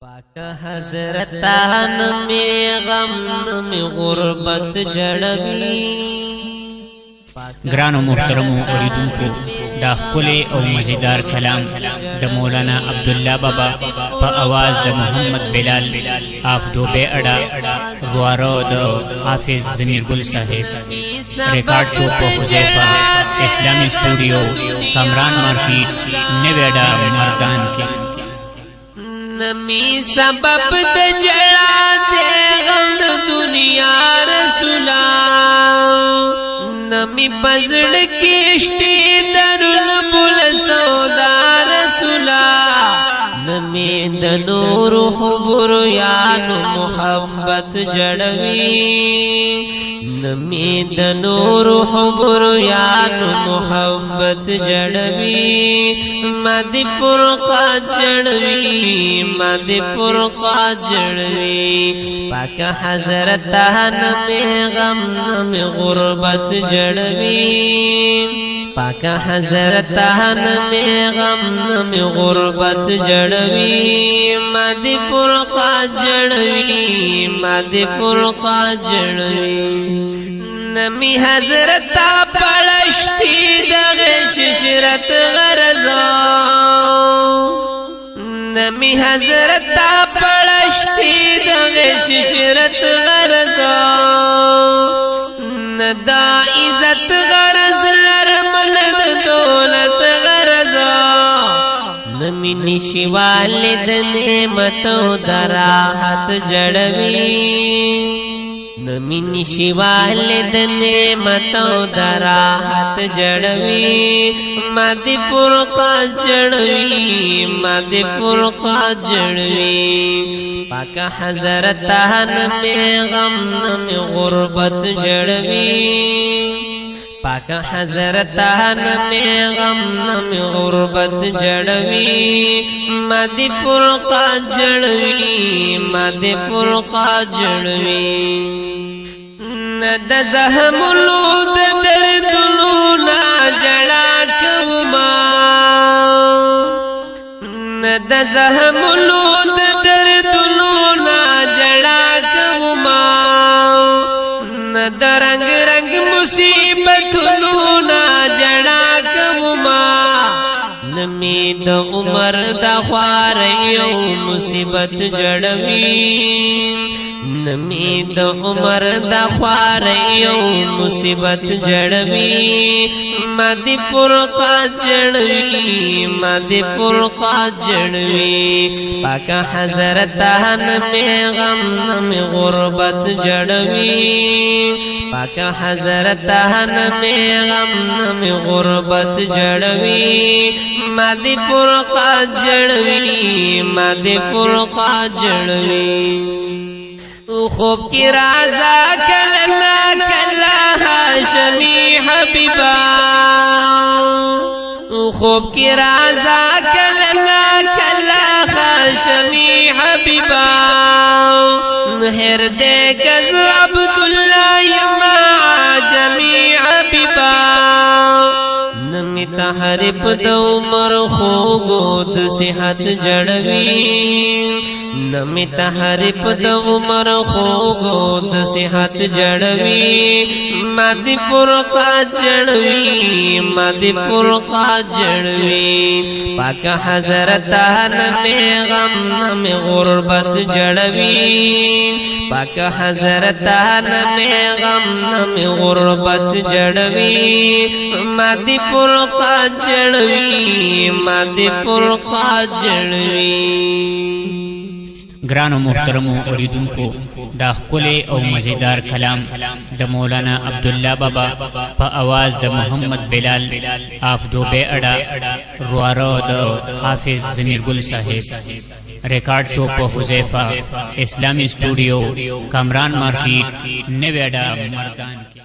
پاک حضرتان میں غم میں غربت جڑوی گران و محترم و اوریدون کو دا خپل او مزیدار کلام دا مولانا عبداللہ بابا پا آواز دا محمد بلال آف دوبے اڑا روارو دا حافظ ضمیر گل صاحب ریکارڈ شو پا حذیفہ اسلامی اسٹوڈیو کامران مارکیٹ نویڈا مردان کی نمی سبب دا جڑا دے غم دنیا رسولا نمی بزڑ کشتی در البل سودا رسولا نمی دنور حبر یان محبت جڑوی نمی دنور حبر یان محبت جڑوی مدی پرقا جڑوی مدی پرقا جڑوی پاک حضرتان میں غم میں غربت جڑوی پاک حضرتان میں غم میں غربت جڑوی مدی پرقا جڑوی مدی پرقا جڑوی نمی حضرتا پڑشتی دغش شرط غرزا نمی حضرتا پڑشتی دغش شرط غرزا ندا عزت غرز لرملد دولت غرزا نمی نشی والد نعمتو دراحت جڑوی نمی نشی والد نعمتو دراحت جڑوی مدی پرقا جڑوی مدی پرقا جڑوی پاک حضرتان میں غم میں غربت جڑوی پاک حضرتان میں غم میں غربت جڑوی مدی پرقا جڑوی مدی پرقا جڑوی ند زہم لود دردنو نا جڑا کما ند زہم لود دردنو نا جڑا کما ند رنگ رنگ مصیبتنو نا جڑا کما نمی دا عمر دا خواریو مصیبت جڑوی نمی دا عمر دا خواریو مصیبت جڑوی مدی پرقا جڑوی مدی پرقا جڑوی پاک حضرتان میں غم میں غربت جڑوی پاک حضرتان میں غم میں غربت جڑوی مدی پرقا جڑوی مدی پرقا جڑوی خوب کی رازا کلنا کلا ہاشمی حبیبا خوب کی رازا کلنا کلا ہاشمی حبیبا مہر دے گز عبداللہ ما جمی حبیبا نمی تحریف دو عمر خوگود صحت جڑوی نمی تحریف دو عمر خوگود صحت جڑوی مدی پرقا جڑوی مدی پرقا جڑوی پاک حضرتان میں غم میں غربت جڑوی پاک حضرتان میں غم میں غربت جڑوی مدی پرقا جڑوی مدی پرقا جڑوی گران و محترم و اوریدون کو دا خپل او مزیدار کلام دا مولانا عبداللہ بابا پا آواز دا محمد بلال آف دوبے اڑا روارو دا حافظ ضمیر گل صاحب ریکارڈ شو پا حذیفہ اسلامی اسٹوڈیو کامران مارکیٹ نویڈا مردان کی